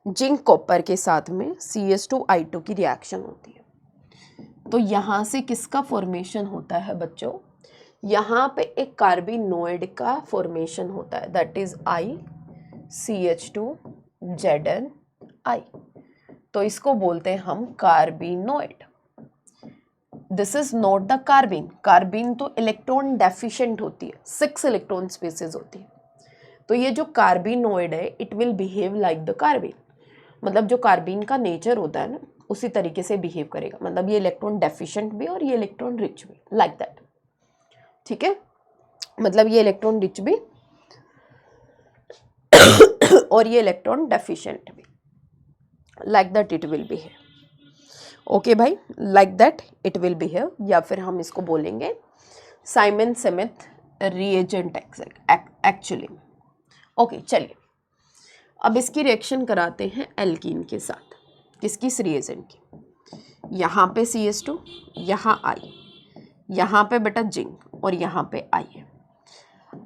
जिंक कॉपर के साथ में CH2I2 की रिएक्शन होती है। तो यहाँ से किसका फॉर्मेशन होता है बच्चों, यहाँ पे एक कार्बिनोइड का फॉर्मेशन होता है, दैट इज ICH2ZnI। तो इसको बोलते हैं हम कार्बिनोइड। दिस इज नॉट द कार्बिन, कार्बिन तो इलेक्ट्रॉन डेफिशिएंट होती है, 6 इलेक्ट्रॉन स्पीसीज होती है। तो ये जो कार्बिनोइड है, it will behave like the carbene, मतलब जो कार्बिन का नेचर होता है ना, उसी तरीके से बिहेव करेगा, मतलब ये इलेक्ट्रॉन डेफिशिएंट भी और ये इलेक्ट्रॉन रिच भी, लाइक दैट। ठीक है, मतलब ये इलेक्ट्रॉन रिच भी और ये इलेक्ट्रॉन डेफिशिएंट भी, like that it will behave. Okay भाई, like that it will behave, या फिर हम इसको बोलेंगे Simon Smith reagent actually. Okay, चलिए, अब इसकी रिएक्शन कराते हैं एल्कीन के साथ, किसकी, इस रिएजेंट की। यहाँ पे CH2, यहाँ I, यहाँ पे बेटा जिंक और यहाँ पे I है।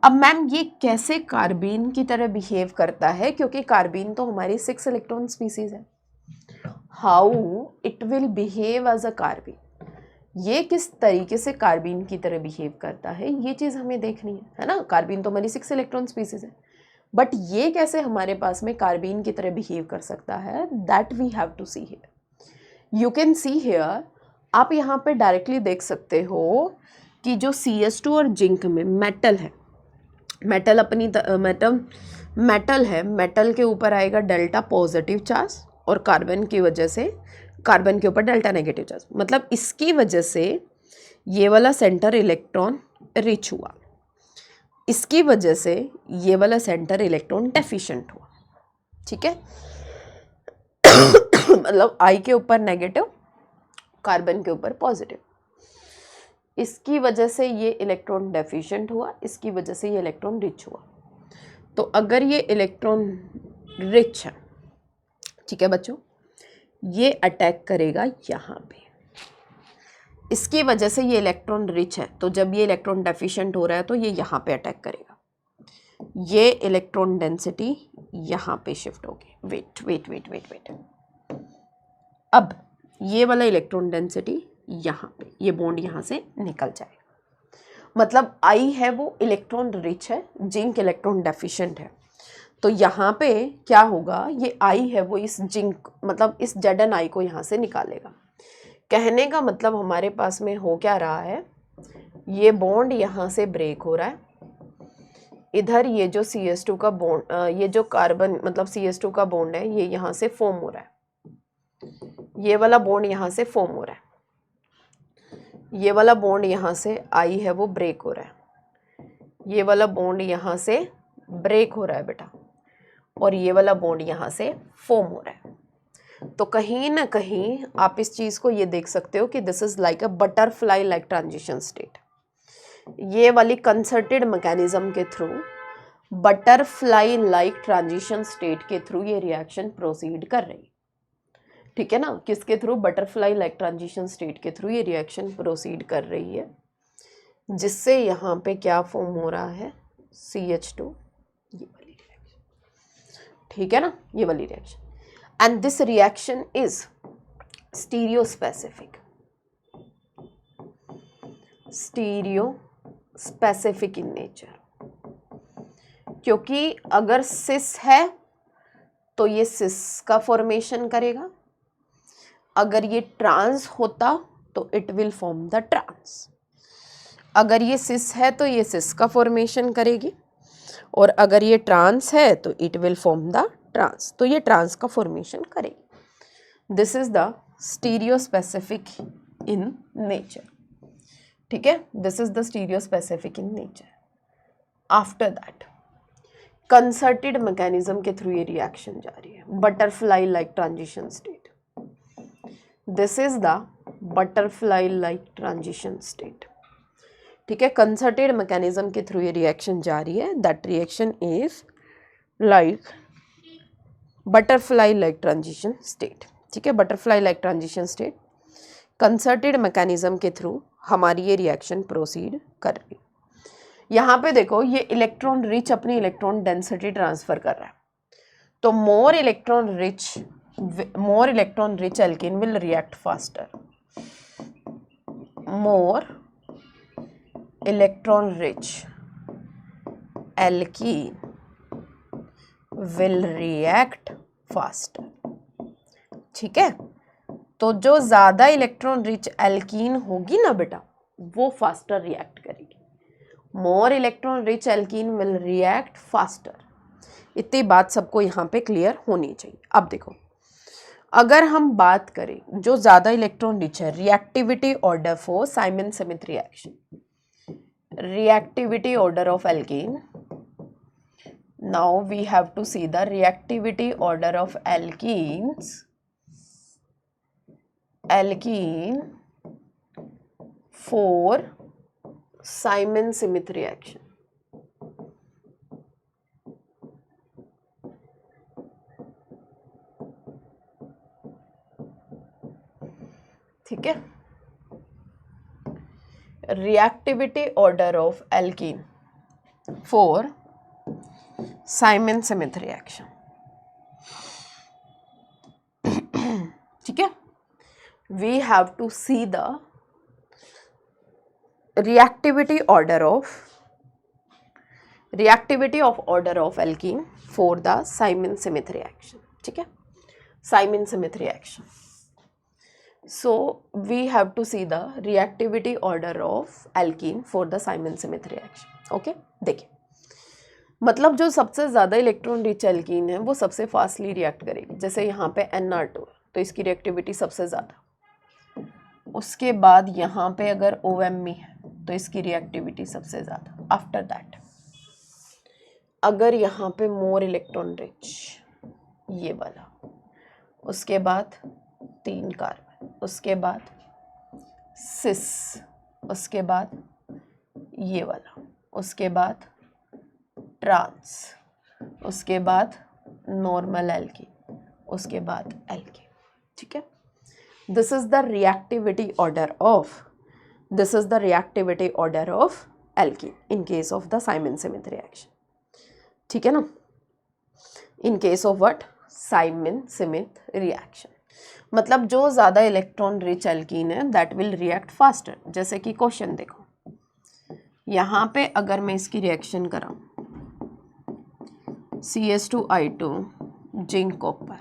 अब मैम ये कैसे कार्बीन की तरह बिहेव करता है, क्योंकि कार्बीन तो हमारी 6 इलेक्ट्रॉन स्पीसीज है। How it will behave as a carbene, ये किस तरीके से कार्बीन की तरह बिहेव करता है, ये चीज़ हमें देखनी है ना। कार्बीन तो हमारी 6 इलेक्ट्रॉन स्पीसीज है, बट ये कैसे हमारे पास में कार्बीन की तरह बिहेव कर सकता है, that we have to see here. You can see here, आप यहाँ पे डायरेक्टली देख सकते हो कि जो CH2 और जिंक में मेटल है, मेटल अपनी मेटल है, मेटल के ऊपर आएगा डेल्टा पॉजिटिव चार्ज और कार्बन की वजह से कार्बन के ऊपर डेल्टा नेगेटिव चार्ज, मतलब इसकी वजह से ये वाला सेंटर इलेक्ट्रॉन रिच हुआ, इसकी वजह से ये वाला सेंटर इलेक्ट्रॉन डेफिशिएंट हुआ। ठीक है, मतलब I के ऊपर नेगेटिव, कार्बन के ऊपर पॉजिटिव, इसकी वजह से ये इलेक्ट्रॉन डेफिशिएंट हुआ, इसकी वजह से ये इलेक्ट्रॉन रिच हुआ। तो अगर ये इलेक्ट्रॉन रिच है, ठीक है बच्चों, ये अटैक करेगा यहाँ पे, इसकी वजह से ये इलेक्ट्रॉन रिच है, तो जब ये इलेक्ट्रॉन डेफिशिएंट हो रहा है तो ये यहाँ पे अटैक करेगा, ये इलेक्ट्रॉन डेंसिटी यहाँ पे शिफ्ट होगी। Wait wait wait wait wait, अब ये वाला इलेक्ट्रॉन डेंसिटी यहाँ पे, ये बॉन्ड यहाँ से निकल जाएगा, मतलब I है वो इलेक्ट्रॉन रिच है, जिंक इलेक्ट्रॉन डेफिशिएंट है। तो यहाँ पे क्या होगा, ये I है वो इस जिंक मतलब इस Zn को यहाँ से निकालेगा। कहने का मतलब हमारे पास में हो क्या रहा है, ये बॉन्ड यहाँ से ब्रेक हो रहा है, इधर ये जो CH2 का बॉन्ड, ये जो कार्बन मतलब CH2 का बॉन्ड है, ये यहाँ से फॉर्म हो रहा है, ये वाला बॉन्ड यहाँ से फॉर्म हो रहा है, ये वाला बॉन्ड यहाँ से I है वो ब्रेक हो रहा है, ये वाला बॉन्ड यहाँ से ब्रेक हो रहा है बेटा, और ये वाला बॉन्ड यहाँ से फॉर्म हो रहा है। तो कहीं ना कहीं आप इस चीज़ को ये देख सकते हो कि this is like a butterfly like transition state. ये वाली कंसर्टेड मैकेनिज्म के through, butterfly like transition state के थ्रू ये रिएक्शन प्रोसीड कर रही है। ठीक है ना, किसके through, butterfly like transition state के थ्रू ये रिएक्शन प्रोसीड कर रही है, जिससे यहाँ पे क्या फॉर्म हो रहा है, CH2, ये वाली रिएक्शन। ठीक है ना, ये वाली reaction, and this reaction is stereospecific in nature, क्योंकि अगर सिस है तो ये सिस का फॉर्मेशन करेगा, अगर ये ट्रांस होता तो it will form the trans. अगर ये सिस है तो ये सिस का फॉर्मेशन करेगी, और अगर ये ट्रांस है तो it will form the trans, तो ये ट्रांस का फॉर्मेशन करेगी। This is the stereo specific in nature. ठीक है, this is the stereo specific in nature. After that concerted mechanism के थ्रू ये रिएक्शन जारी है, butterfly like transition state. This is the butterfly like transition state. ठीक है, concerted mechanism के through ये रिएक्शन जारी है, that reaction is like butterfly like transition state. ठीक है, butterfly like transition state, concerted mechanism के थ्रू हमारी ये रिएक्शन प्रोसीड कर रही है। यहाँ पे देखो ये इलेक्ट्रॉन रिच अपनी इलेक्ट्रॉन डेंसिटी ट्रांसफर कर रहा है, तो more electron rich alkene will react faster. More electron rich alkene will react faster. ठीक है, तो जो ज्यादा इलेक्ट्रॉन रिच एल्कीन होगी ना बेटा, वो फास्टर रिएक्ट करेगी। More electron rich alkene will react faster. इतनी बात सबको यहाँ पे क्लियर होनी चाहिए। अब देखो, अगर हम बात करें जो ज्यादा इलेक्ट्रॉन रिच है, reactivity order for Simon Smith reaction, reactivity order of alkene. Now we have to see the reactivity order of alkene for Simon-Smith reaction. ठीक है, reactivity order of alkene for Simon-Smith reaction. ठीक है, we have to see the reactivity of order of alkene for the Simon-Smith reaction. ठीक है, Simon-Smith reaction. So we have to see the reactivity order of alkene for the Simon-Smith reaction. Okay, देखिए, मतलब जो सबसे ज़्यादा electron rich alkene है वो सबसे फास्टली रिएक्ट करेगी। जैसे यहाँ पे NR2 तो इसकी रिएक्टिविटी सबसे ज़्यादा, उसके बाद यहाँ पे अगर OMe है तो इसकी रिएक्टिविटी सबसे ज़्यादा। आफ्टर दैट अगर यहाँ पे मोर इलेक्ट्रॉन रिच ये वाला, उसके बाद 3 कार्बन, उसके बाद सिस, उसके बाद ये वाला, उसके बाद ट्रांस, उसके बाद नॉर्मल एल्कीन, उसके बाद एल्कीन। ठीक है, this is the reactivity order of alkene in case of the Simon Smith reaction. ठीक है ना, in case of what, Simon Smith reaction. मतलब जो ज़्यादा इलेक्ट्रॉन रिच एल्कीन है दैट विल रिएक्ट फास्टर। जैसे कि क्वेश्चन देखो, यहाँ पे अगर मैं इसकी रिएक्शन कराऊँ CS2I2 जिंक कॉपर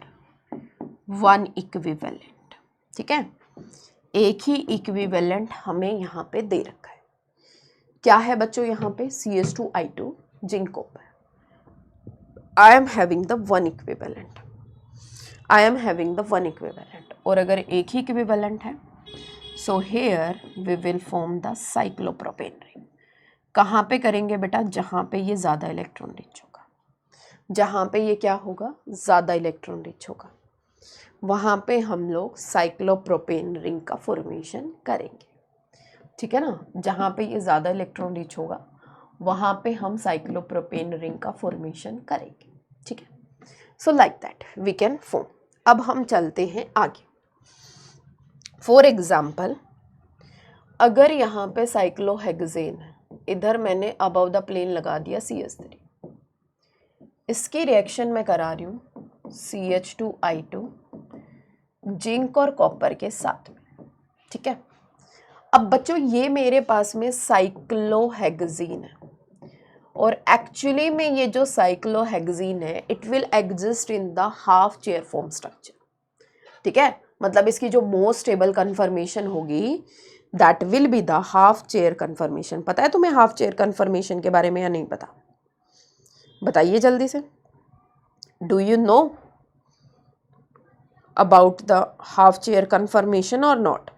1 इक्विवेलेंट, ठीक है, एक ही इक्विवेलेंट हमें यहाँ पे दे रखा है। क्या है बच्चों यहाँ पे, CS2I2 zinc copper, I am having the 1 equivalent, और अगर एक ही इक्विवेलेंट है so here we will form the cyclopropane ring. कहाँ पे करेंगे बेटा, जहाँ पे ये ज़्यादा इलेक्ट्रॉन रिच होगा, जहाँ पे ये क्या होगा, ज़्यादा इलेक्ट्रॉन रिच होगा, वहाँ पे हम लोग साइक्लोप्रोपेन रिंग का फॉर्मेशन करेंगे। ठीक है ना, जहाँ पे ये ज़्यादा इलेक्ट्रॉन रिच होगा वहाँ पे हम साइक्लोप्रोपेन रिंग का फॉर्मेशन करेंगे। ठीक है, so like that we can form. अब हम चलते हैं आगे। फॉर एग्जाम्पल, अगर यहाँ पे साइक्लोहेक्सेन है, इधर मैंने अबव द प्लेन लगा दिया CS3, इसकी रिएक्शन मैं करा रही हूँ CH2I2 जिंक और कॉपर के साथ में। ठीक है, अब बच्चों ये मेरे पास में साइक्लोहेक्सेन है और एक्चुअली में ये जो साइक्लोहेक्सीन है it will exist in the half chair form structure, ठीक है। मतलब इसकी जो मोस्ट स्टेबल कन्फर्मेशन होगी that will be the half chair conformation. पता है तुम्हें हाफ चेयर कन्फर्मेशन के बारे में या नहीं पता? बताइए जल्दी से, do you know about the half chair conformation और not?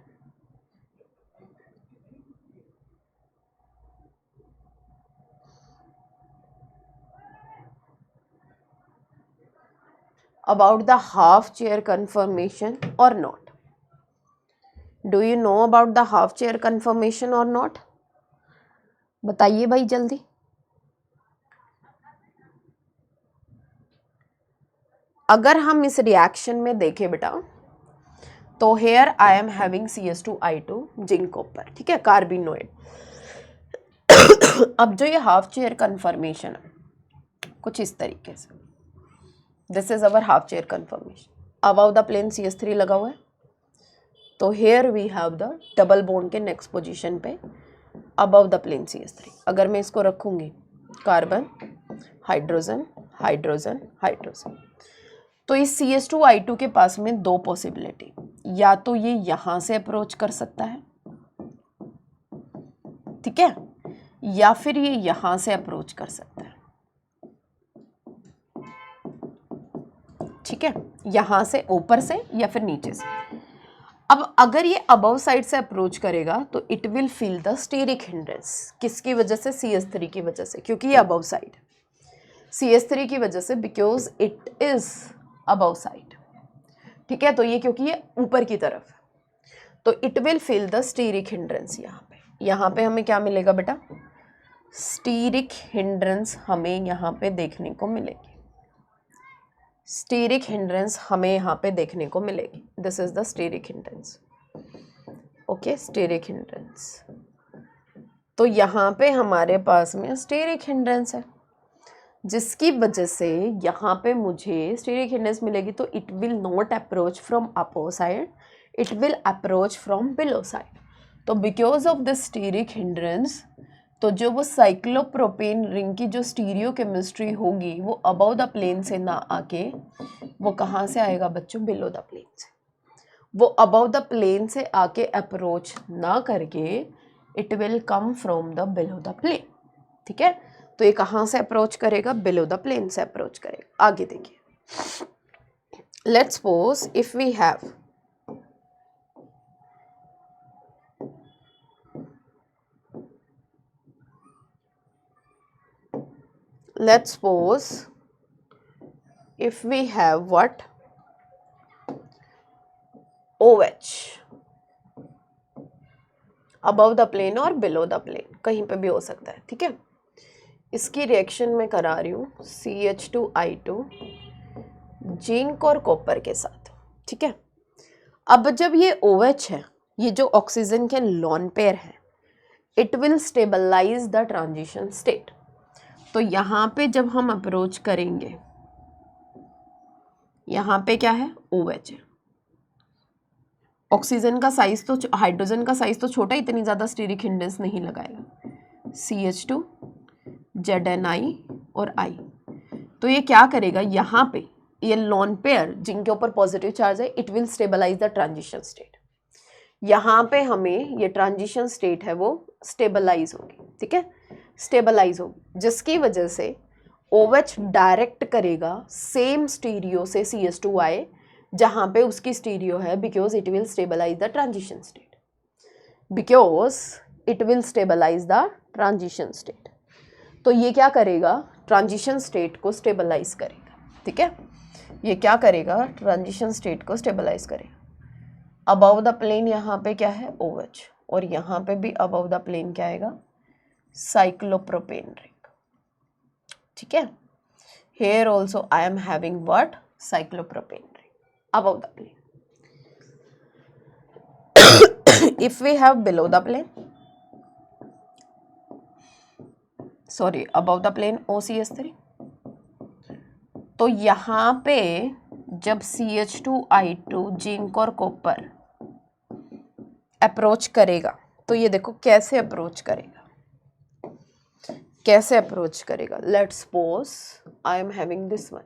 About the half chair conformation or not? Do you know about the half chair conformation or not? बताइए भाई जल्दी। अगर हम इस रिएक्शन में देखें बेटा तो here I am having CS2I2 zinc copper, ठीक है, कार्बिनोइड। अब जो ये हाफ चेयर कन्फर्मेशन है कुछ इस तरीके से, this is our half chair conformation. Above the plane CS3 लगा हुआ है, तो here we have the double bond के नेक्स्ट पोजीशन पे अबव द प्लेन CS3। अगर मैं इसको रखूंगी कार्बन हाइड्रोजन हाइड्रोजन हाइड्रोजन, तो इस CS2I2 के पास में दो पॉसिबिलिटी, या तो ये यहां से अप्रोच कर सकता है, ठीक है, या फिर ये यहां से अप्रोच कर सकता है, ठीक है, यहां से ऊपर से या फिर नीचे से। अब अगर ये अबव साइड से अप्रोच करेगा तो it will feel the steric hindrance. किसकी वजह से? CS3 की वजह से, क्योंकि ये अबव साइड, CS3 की वजह से, because it is above side, ठीक है। तो ये क्योंकि ये ऊपर की तरफ है तो it will feel the steric hindrance. यहाँ पे हमें क्या मिलेगा बेटा? स्टेरिक हिंड्रेंस हमें यहाँ पे देखने को मिलेगी, स्टेरिक हिंड्रेंस हमें यहाँ पे देखने को मिलेगी। This is the steric hindrance, okay, steric hindrance. तो यहाँ पे हमारे पास में स्टेरिक हिंड्रेंस है, जिसकी वजह से यहाँ पे मुझे स्टेरिक हिंड्रेंस मिलेगी, तो it will not approach from upper side, it will approach from below side. तो because of this steric hindrance, तो जो वो साइक्लोप्रोपेन रिंग की जो स्टीरियो केमिस्ट्री होगी वो अबव द प्लेन से ना आके वो कहाँ से आएगा बच्चों? बिलो द प्लेन से। वो अबव द प्लेन से आके अप्रोच ना करके it will come from the below the plane, ठीक है। तो ये कहाँ से अप्रोच करेगा? बिलो द प्लेन से अप्रोच करेगा। आगे देखिए, let's suppose if we have let's suppose if we have what? OH above the plane और below the plane, कहीं पे भी हो सकता है, ठीक है। इसकी रिएक्शन में करा रही हूँ CH2I2 जिंक और कॉपर के साथ, ठीक है। अब जब ये OH है, ये जो ऑक्सीजन के लॉन पेयर है, it will stabilise the transition state. तो यहाँ पे जब हम अप्रोच करेंगे, यहाँ पे क्या है? OH है। ऑक्सीजन का साइज तो, हाइड्रोजन का साइज तो छोटा, इतनी ज़्यादा स्टीरिक हिंड्रेंस नहीं लगाएगा। CH2 ZNI और I, तो ये क्या करेगा? यहाँ पे ये लॉन पेयर जिनके ऊपर पॉजिटिव चार्ज है, it will stabilise the transition state. यहाँ पे हमें ये ट्रांजिशन स्टेट है वो स्टेबलाइज होगी, ठीक है, स्टेबलाइज होगी, जिसकी वजह से OH डायरेक्ट करेगा सेम स्टीरियो से CS2I जहाँ पे उसकी स्टीरियो है, because it will stabilise the transition state, because it will stabilise the transition state. तो ये क्या करेगा? ट्रांजिशन स्टेट को स्टेबलाइज करेगा, ठीक है। ये क्या करेगा? ट्रांजिशन स्टेट को स्टेबलाइज करेगा। अबव द प्लेन यहाँ पे क्या है? OH, और यहाँ पे भी अबव द प्लेन क्या आएगा? साइक्लोप्रोपेन रिंग, ठीक है। Here also I am having what? Cyclopropane ring above the plane. If we have below the plane, sorry, above the plane OCS3, तो यहाँ पे जब CH2I2 जिंक और कॉपर अप्रोच करेगा, तो ये देखो कैसे अप्रोच करेगा। कैसे अप्रोच करेगा? Let's suppose I am having this one,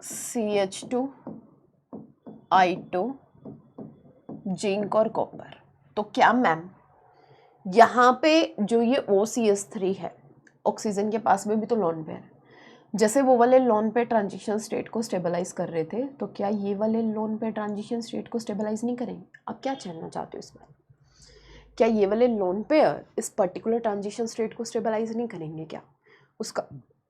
CH2I2 zinc और कॉपर। तो क्या मैम यहाँ पे जो ये OCS3 है, ऑक्सीजन के पास में भी तो लोन पेयर है, जैसे वो वाले लोन पेयर ट्रांजिशन स्टेट को स्टेबलाइज कर रहे थे, तो क्या ये वाले लोन पेयर ट्रांजिशन स्टेट को स्टेबलाइज नहीं करेंगे? आप क्या कहना चाहते हो इसमें? क्या ये वाले लोन पेयर इस पर्टिकुलर ट्रांजिशन स्टेट को स्टेबलाइज नहीं करेंगे क्या? उसका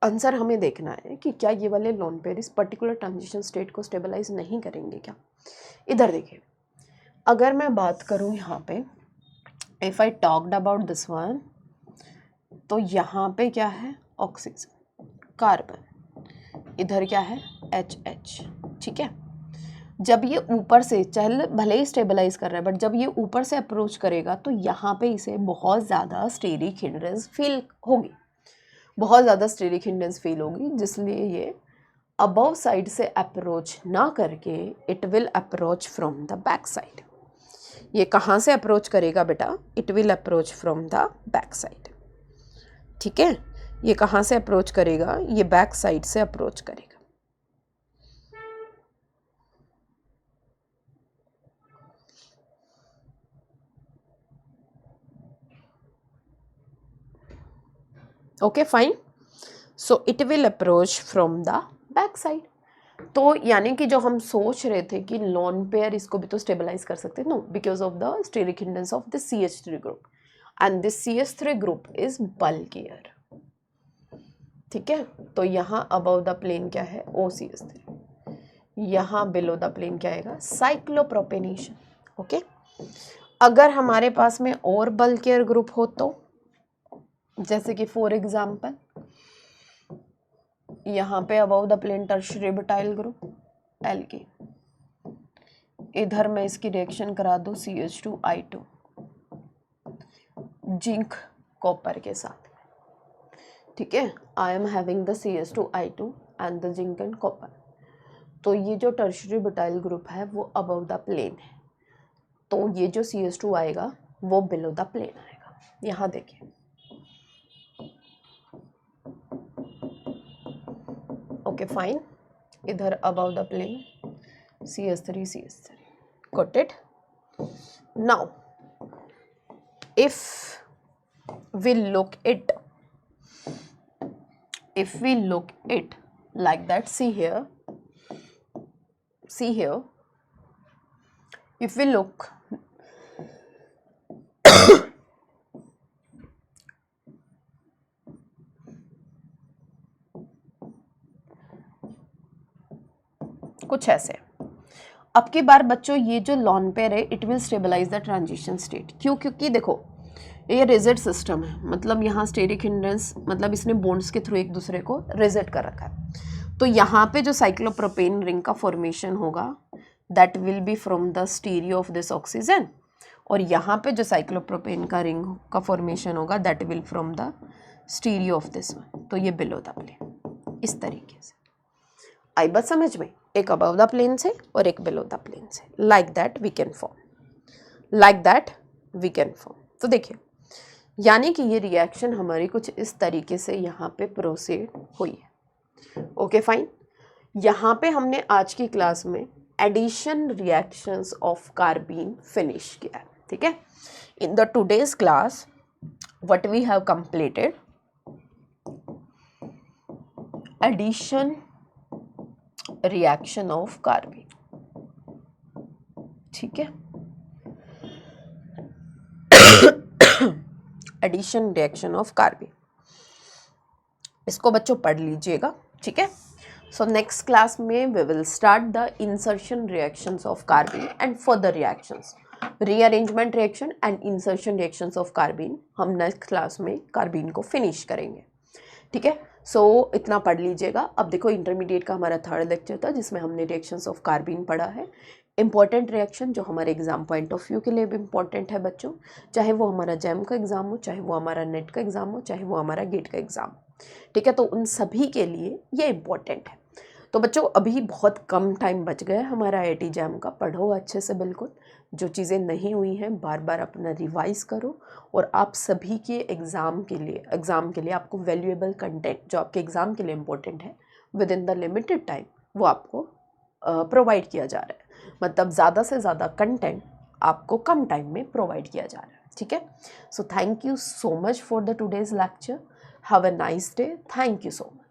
आंसर हमें देखना है कि क्या ये वाले लोन पेयर इस पर्टिकुलर ट्रांजिशन स्टेट को स्टेबलाइज नहीं करेंगे क्या? इधर देखिए, अगर मैं बात करूँ यहाँ पे, if I talked about this one, तो यहाँ पे क्या है? ऑक्सीजन, कार्बन, इधर क्या है? HH, ठीक है। जब ये ऊपर से, चल भले ही स्टेबलाइज कर रहा है, बट जब ये ऊपर से अप्रोच करेगा तो यहाँ पे इसे बहुत ज़्यादा स्टेरिक हिंड्रेंस फील होगी, बहुत ज़्यादा स्टेरिक हिंड्रेंस फील होगी, जिसलिए ये अबव साइड से अप्रोच ना करके it will approach from the back side. ये कहाँ से अप्रोच करेगा बेटा? It will approach from the back side, ठीक है। ये कहाँ से अप्रोच करेगा? ये बैक साइड से अप्रोच करेगा। Okay fine, so it will approach from the back side. तो यानी कि जो हम सोच रहे थे कि लोन पेयर इसको भी तो स्टेबलाइज कर सकते हैं, no, because of the steric hindrance of this CH3 group, and this CH3 group is bulkier, ठीक है। तो यहाँ अबव द प्लेन क्या है? OCS3, यहाँ बिलो द प्लेन क्या आएगा? Cyclopropanation, okay. अगर हमारे पास में और बल्कियर ग्रुप हो तो, जैसे कि फॉर एग्जाम्पल यहाँ पे above the plane tertiary butyl group alkene, इधर मैं इसकी रिएक्शन करा दूँ CH2I2 जिंक कॉपर के साथ, ठीक है। आई am having the CH2I2 and the zinc and copper. तो ये जो टर्शियरी ब्यूटाइल ग्रुप है वो अबव द प्लेन है, तो ये जो CH2 आएगा वो बिलो द प्लेन आएगा। यहाँ देखिए, ओके फाइन, इधर above the plane CH3 got it. Now if we look it like that, see here, if we look कुछ ऐसे। अब की बार बच्चों ये जो लॉन पेयर है it will stabilise the transition state. क्यों? क्योंकि देखो ये रिजिड सिस्टम है, मतलब यहाँ स्टेरिक हिंड्रेंस, मतलब इसने बॉन्ड्स के थ्रू एक दूसरे को रिजिड कर रखा है। तो यहाँ पे जो साइक्लोप्रोपेन रिंग का फॉर्मेशन होगा that will B from the stereo of this oxygen, और यहाँ पे जो साइक्लोप्रोपेन का रिंग का फॉर्मेशन होगा that will from the stereo of this one. तो ये बिलो द प्लेन, इस तरीके से आई बात समझ में? एक अबव द प्लेन से और एक बिलो द प्लेन से, like that we can form, तो देखिए यानी कि ये रिएक्शन हमारी कुछ इस तरीके से यहाँ पे प्रोसीड हुई है। ओके फाइन, यहाँ पे हमने आज की क्लास में addition reactions of carbene finish किया है, ठीक है। In the today's class what we have completed addition reaction of carbene, ठीक है। एडिशन रिएक्शन ऑफ कार्बीन, इसको बच्चों पढ़ लीजिएगा, ठीक है। सो नेक्स्ट क्लास में we will start the insertion reactions of carbene and further reactions, rearrangement reaction and insertion reactions of carbene हम नेक्स्ट क्लास में कार्बीन को फिनिश करेंगे, ठीक है। सो इतना पढ़ लीजिएगा। अब देखो इंटरमीडिएट का हमारा थर्ड लेक्चर था जिसमें हमने रिएक्शंस ऑफ कार्बीन पढ़ा है। इंपॉर्टेंट रिएक्शन जो हमारे एग्जाम पॉइंट ऑफ व्यू के लिए भी इंपॉर्टेंट है बच्चों, चाहे वो हमारा जैम का एग्जाम हो, चाहे वो हमारा नेट का एग्जाम हो, चाहे वो हमारा गेट का एग्जाम हो, ठीक है। तो उन सभी के लिए ये इंपॉर्टेंट है। तो बच्चों अभी बहुत कम टाइम बच गया है हमारा IIT जैम का, पढ़ो अच्छे से बिल्कुल, जो चीज़ें नहीं हुई हैं बार बार अपना रिवाइज करो, और आप सभी के एग्ज़ाम के लिए आपको वैल्यूएबल कंटेंट जो आपके एग्ज़ाम के लिए इम्पोर्टेंट है with in the limited time वो आपको प्रोवाइड किया जा रहा है। मतलब ज़्यादा से ज़्यादा कंटेंट आपको कम टाइम में प्रोवाइड किया जा रहा है, ठीक है। So thank you so much for the today's lecture, have a nice day, thank you so much.